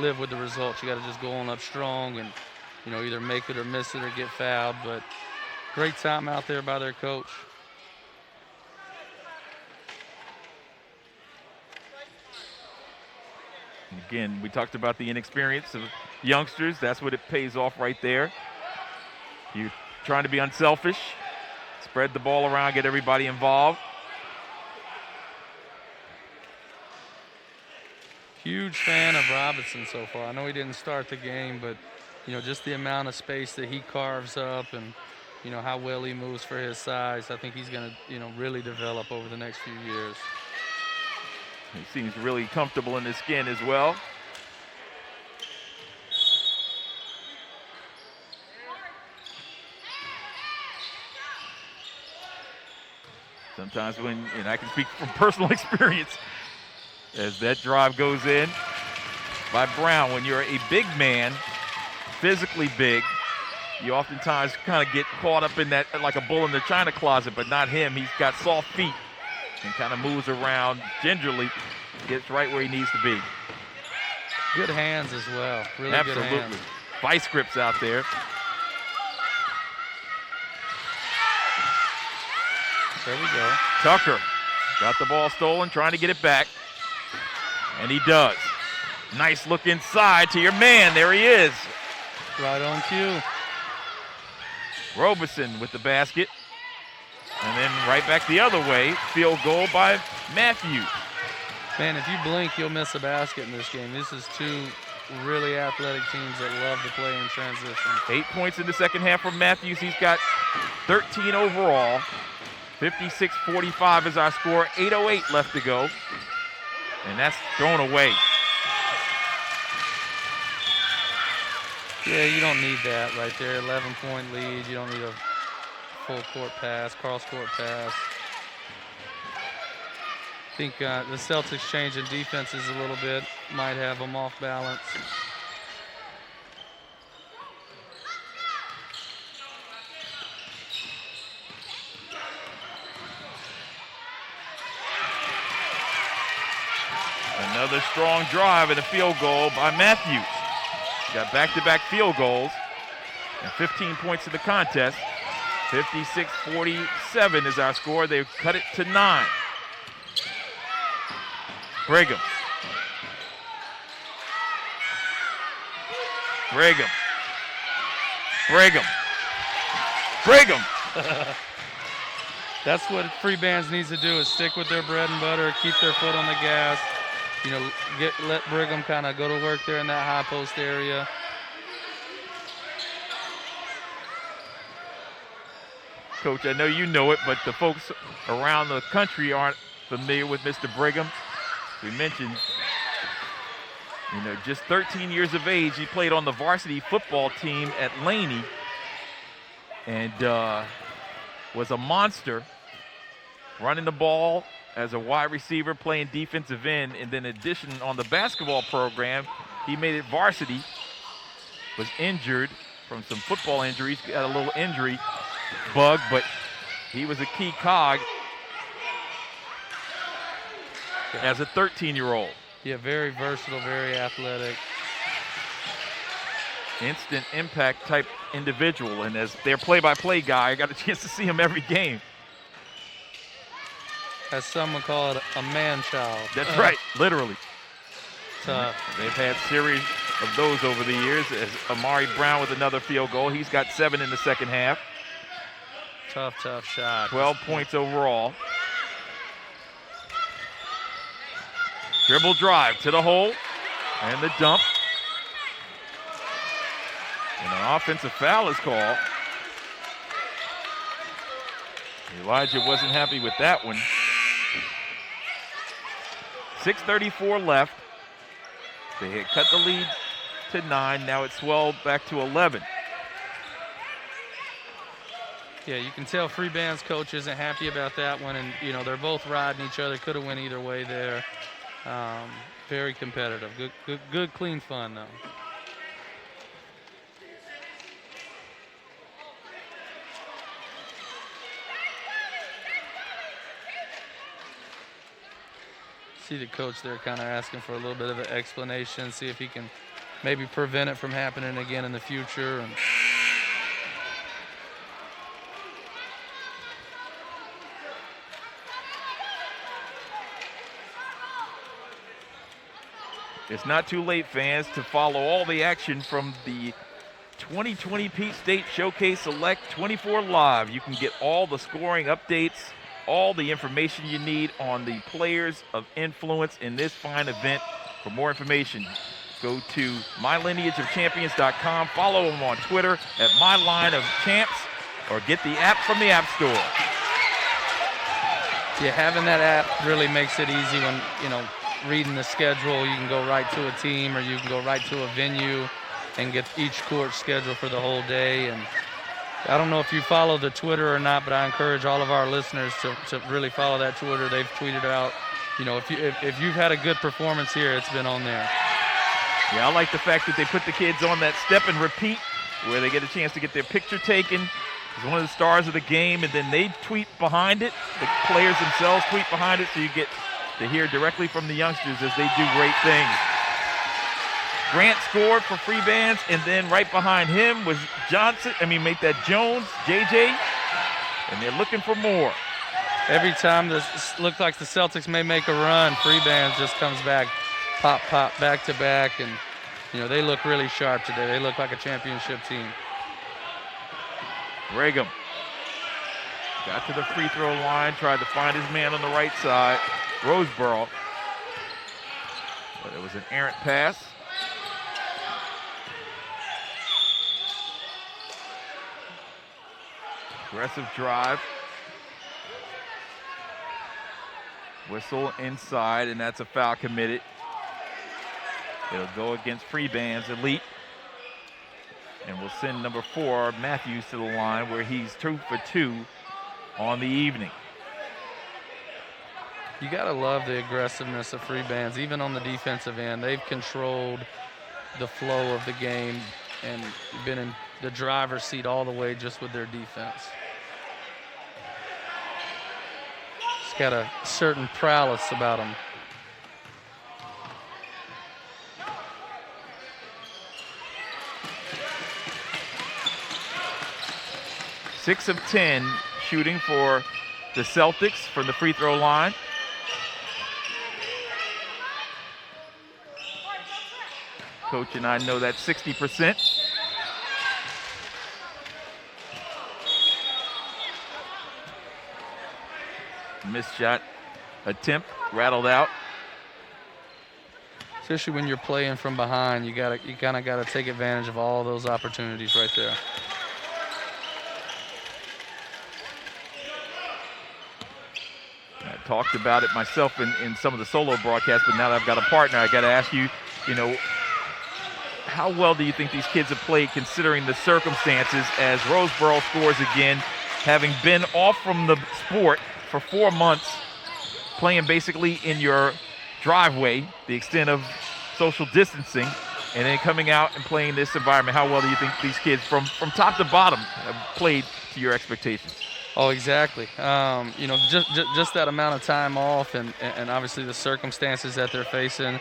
live with the results. You got to just go on up strong and, either make it or miss it or get fouled. But great time out there by their coach. Again, we talked about the inexperience of youngsters. That's what it pays off right there. You're trying to be unselfish. Spread the ball around, get everybody involved. Huge fan of Robinson so far. I know he didn't start the game, but, just the amount of space that he carves up and, how well he moves for his size. I think he's going to, really develop over the next few years. He seems really comfortable in his skin as well. Sometimes and I can speak from personal experience, as that drive goes in by Brown, when you're a big man, physically big, you oftentimes kind of get caught up in that like a bull in the china closet, but not him. He's got soft feet and kind of moves around gingerly, gets right where he needs to be. Good hands as well. Really Absolutely. Good hands. Vice grips out there. There we go. Tucker got the ball stolen, trying to get it back. And he does. Nice look inside to your man. There he is. Right on cue. Robeson with the basket. And then right back the other way. Field goal by Matthews. Man, if you blink, you'll miss a basket in this game. This is two really athletic teams that love to play in transition. 8 points in the second half from Matthews. He's got 13 overall. 56-45 is our score. 8:08 left to go. And that's thrown away. Yeah, you don't need that right there. 11-point lead. You don't need a full court pass, cross court pass. I think the Celtics changing defenses a little bit might have them off balance. Another strong drive and a field goal by Matthews. Got back-to-back field goals and 15 points in the contest. 56-47 is our score. They've cut it to 9. Brigham. Brigham. Brigham. Brigham. That's what Freebandz needs to do, is stick with their bread and butter, keep their foot on the gas. You know, let Brigham kind of go to work there in that high post area. Coach, I know you know it, but the folks around the country aren't familiar with Mr. Brigham. We mentioned, you know, just 13 years of age, he played on the varsity football team at Laney and was a monster running the ball as a wide receiver, playing defensive end, and then in addition on the basketball program, he made it varsity, was injured from some football injuries, got a little injury bug, but he was a key cog as a 13-year-old. Yeah, very versatile, very athletic. Instant impact type individual, and as their play-by-play guy, I got a chance to see him every game. As some would call it, a man-child. That's right, literally. Tough. They've had series of those over the years. As Amari Brown with another field goal. He's got 7 in the second half. Tough shot. 12 points overall. Dribble drive to the hole and the dump. And an offensive foul is called. Elijah wasn't happy with that one. 6:34 left. They had cut the lead to 9. Now it's 12 back to 11. Yeah, you can tell Freebandz coach isn't happy about that one, and you know they're both riding each other. Could have went either way there. Very competitive. Good, clean fun though. See the coach there kind of asking for a little bit of an explanation, see if he can maybe prevent it from happening again in the future. And it's not too late, fans, to follow all the action from the 2020 Peach State Showcase Select 24 Live. You can get all the scoring updates, all the information you need on the players of influence in this fine event. For more information, go to mylineageofchampions.com. Follow them on Twitter at mylineofchamps, or get the app from the App Store. yeah, having that app really makes it easy when, you know, reading the schedule. You can go right to a team, or you can go right to a venue and get each court schedule for the whole day. And I don't know if you follow the Twitter or not, but I encourage all of our listeners to really follow that Twitter. They've tweeted out, you know, if you've had a good performance here, it's been on there. Yeah, I like the fact that they put the kids on that step and repeat, where they get a chance to get their picture taken as one of the stars of the game, and then they tweet behind it. The players themselves tweet behind it, so you get to hear directly from the youngsters as they do great things. Grant scored for Freebandz, and then right behind him was Jones, JJ, and they're looking for more. Every time this looks like the Celtics may make a run, Freebandz just comes back, pop, back to back, and you know they look really sharp today. They look like a championship team. Brigham got to the free throw line, tried to find his man on the right side, Roseboro, but it was an errant pass. Aggressive drive. Whistle inside, and that's a foul committed. It'll go against Freebandz, Elite. And we'll send number 4, Matthews, to the line where he's 2 for 2 on the evening. You got to love the aggressiveness of Freebandz, even on the defensive end. They've controlled the flow of the game and been in the driver's seat all the way just with their defense. It's got a certain prowess about them. Six of 10 shooting for the Celtics from the free throw line. Coach and I know that's 60%. Missed shot attempt rattled out. Especially when you're playing from behind, you kind of got to take advantage of all those opportunities right there. I talked about it myself in some of the solo broadcasts, but now that I've got a partner, I got to ask you, how well do you think these kids have played considering the circumstances as Roseboro scores again, having been off from the sport for 4 months, playing basically in your driveway, the extent of social distancing, and then coming out and playing this environment? How well do you think these kids from top to bottom have played to your expectations? Oh, exactly. Just that amount of time off and obviously the circumstances that they're facing,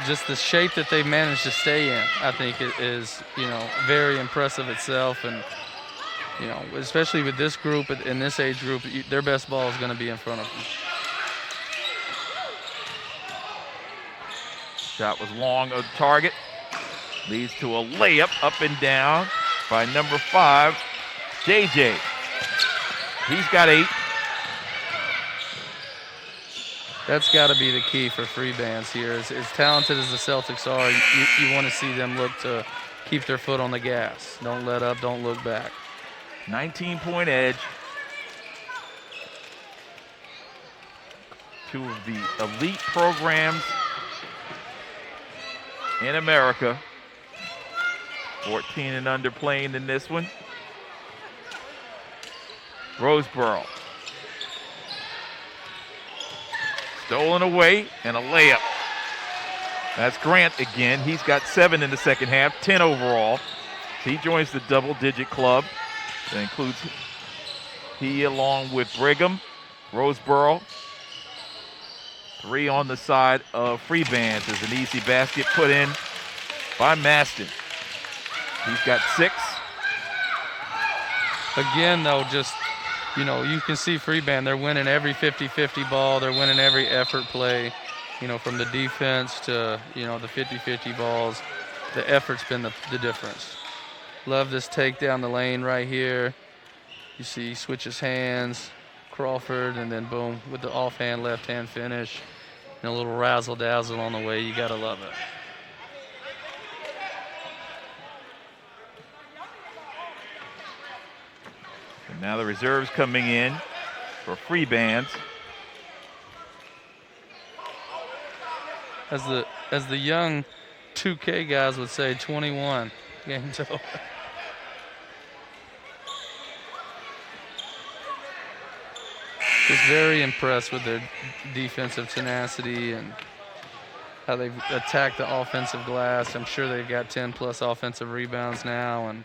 just the shape that they've managed to stay in, I think is very impressive itself. And, especially with this group, in this age group, their best ball is going to be in front of them. Shot was long of the target. Leads to a layup up and down by number 5, JJ. He's got 8. That's got to be the key for Freebandz here. As talented as the Celtics are, you want to see them look to keep their foot on the gas. Don't let up, don't look back. 19-point edge. 2 of the elite programs in America. 14 and under playing in this one. Roseboro. Stolen away and a layup. That's Grant again. He's got 7 in the second half, 10 overall. So he joins the double-digit club. That includes he along with Brigham, Roseboro. 3 on the side of Freebandz. There's an easy basket put in by Maston. He's got 6. Again, though, you can see Freebandz, they're winning every 50-50 ball. They're winning every effort play, from the defense to, the 50-50 balls. The effort's been the difference. Love this take down the lane right here. You see he switches hands, Crawford, and then boom, with the offhand, left-hand finish. And a little razzle-dazzle on the way. You got to love it. And now the reserves coming in for Freebandz. As the young 2K guys would say, 21 games over. Just very impressed with their defensive tenacity and how they've attacked the offensive glass. I'm sure they've got 10-plus offensive rebounds now, and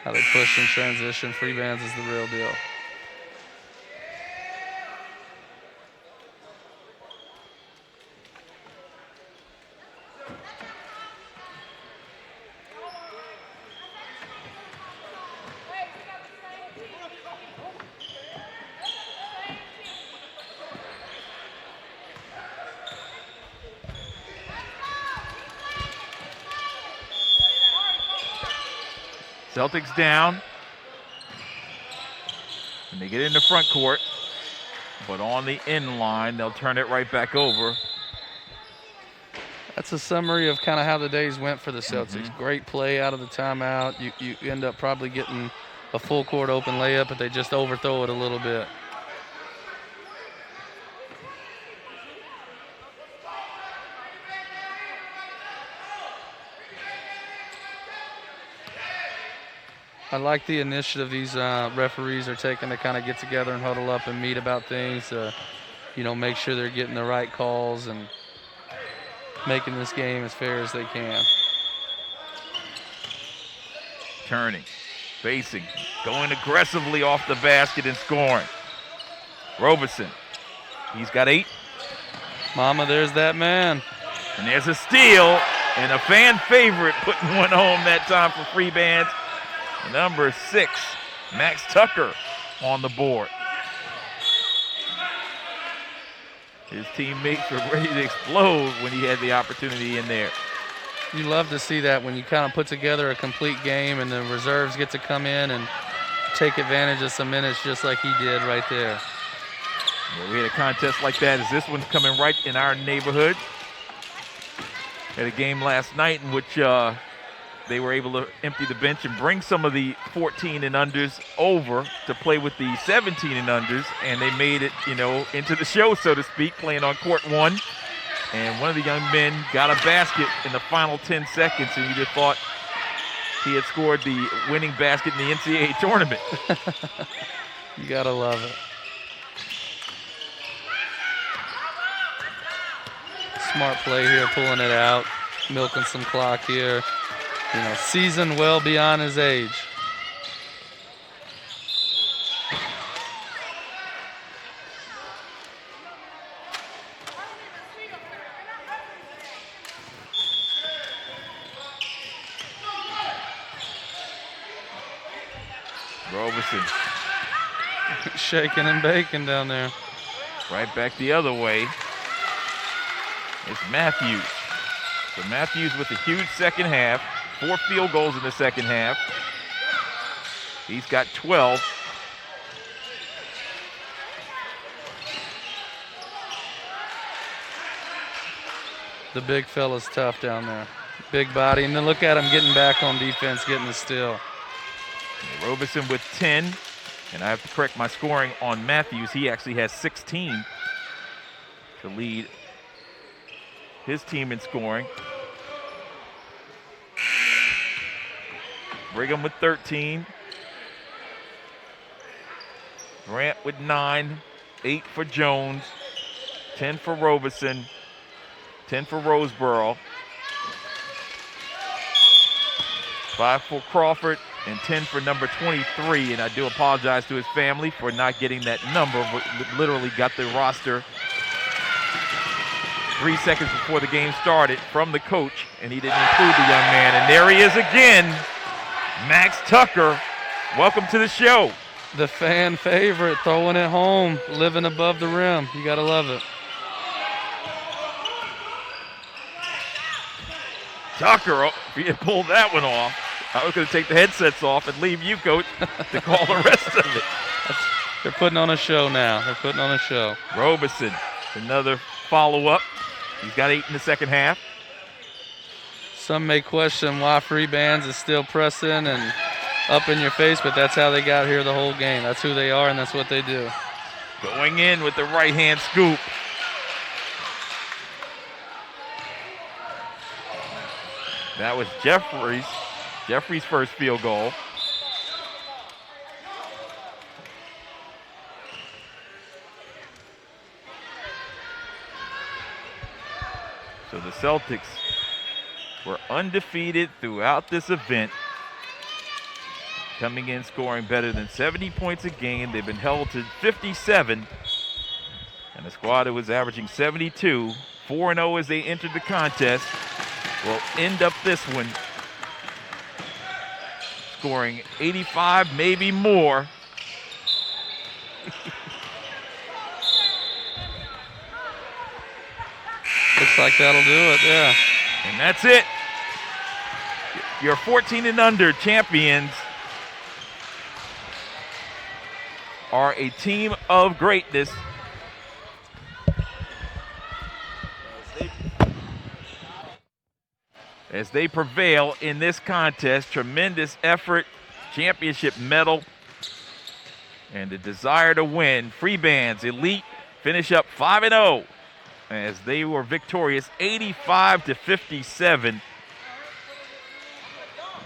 how they push and transition. Freebandz is the real deal. Celtics down. And they get into front court. But on the end line, they'll turn it right back over. That's a summary of kind of how the days went for the Celtics. Great play out of the timeout. You end up probably getting a full court open layup, but they just overthrow it a little bit. I like the initiative these referees are taking to kind of get together and huddle up and meet about things, make sure they're getting the right calls and making this game as fair as they can. Turning, facing, going aggressively off the basket and scoring. Robeson, he's got 8. Mama, there's that man. And there's a steal, and a fan favorite putting one home that time for Freebandz. Number 6, Max Tucker on the board. His teammates were ready to explode when he had the opportunity in there. You love to see that when you kind of put together a complete game and the reserves get to come in and take advantage of some minutes just like he did right there. Yeah, we had a contest like that as this one's coming right in our neighborhood. Had a game last night in which they were able to empty the bench and bring some of the 14 and unders over to play with the 17 and unders, and they made it, into the show, so to speak, playing on court 1. And one of the young men got a basket in the final 10 seconds, and you just thought he had scored the winning basket in the NCAA tournament. You gotta love it. Smart play here, pulling it out, milking some clock here. Seasoned well beyond his age. Robeson. Shaking and baking down there. Right back the other way. It's Matthews. So Matthews with a huge second half. 4 field goals in the second half. He's got 12. The big fella's tough down there. Big body, and then look at him getting back on defense, getting the steal. Robeson with 10, and I have to correct my scoring on Matthews. He actually has 16 to lead his team in scoring. Brigham with 13. Grant with 9. 8 for Jones. 10 for Robeson. 10 for Roseboro. 5 for Crawford. And 10 for number 23. And I do apologize to his family for not getting that number, but literally got the roster 3 seconds before the game started from the coach, and he didn't include the young man. And there he is again. Max Tucker, welcome to the show. The fan favorite, throwing it home, living above the rim. You gotta love it. Tucker, he had pulled that one off. I was going to take the headsets off and leave you, Coach, to call the rest of it. They're putting on a show now. They're putting on a show. Robeson, another follow-up. He's got 8 in the second half. Some may question why Freebandz is still pressing and up in your face, but that's how they got here the whole game. That's who they are, and that's what they do. Going in with the right-hand scoop. That was Jeffrey's first field goal. So the Celtics were undefeated throughout this event, coming in scoring better than 70 points a game. They've been held to 57, and the squad that was averaging 72, 4-0 as they entered the contest, will end up this one scoring 85, maybe more. Looks like that'll do it, yeah. And that's it. Your 14 and under champions are a team of greatness. As they prevail in this contest, tremendous effort, championship medal, and the desire to win. Freebandz Elite finish up 5-0 as they were victorious 85-57.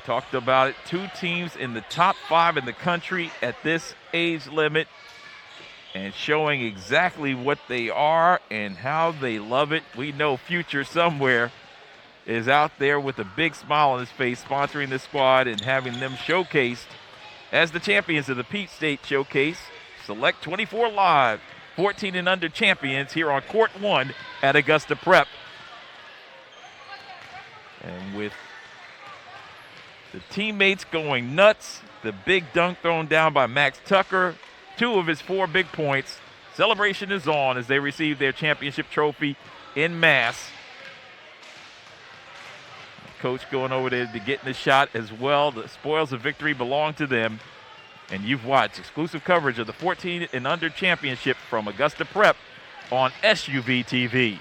Talked about it. 2 teams in the top 5 in the country at this age limit and showing exactly what they are and how they love it. We know Future somewhere is out there with a big smile on his face sponsoring this squad and having them showcased as the champions of the Peach State Showcase. Select 24 Live, 14 and under champions here on Court 1 at Augusta Prep. And with the teammates going nuts, the big dunk thrown down by Max Tucker, 2 of his 4 big points. Celebration is on as they receive their championship trophy en masse. Coach going over there to getting the shot as well. The spoils of victory belong to them. And you've watched exclusive coverage of the 14 and under championship from Augusta Prep on SUV TV.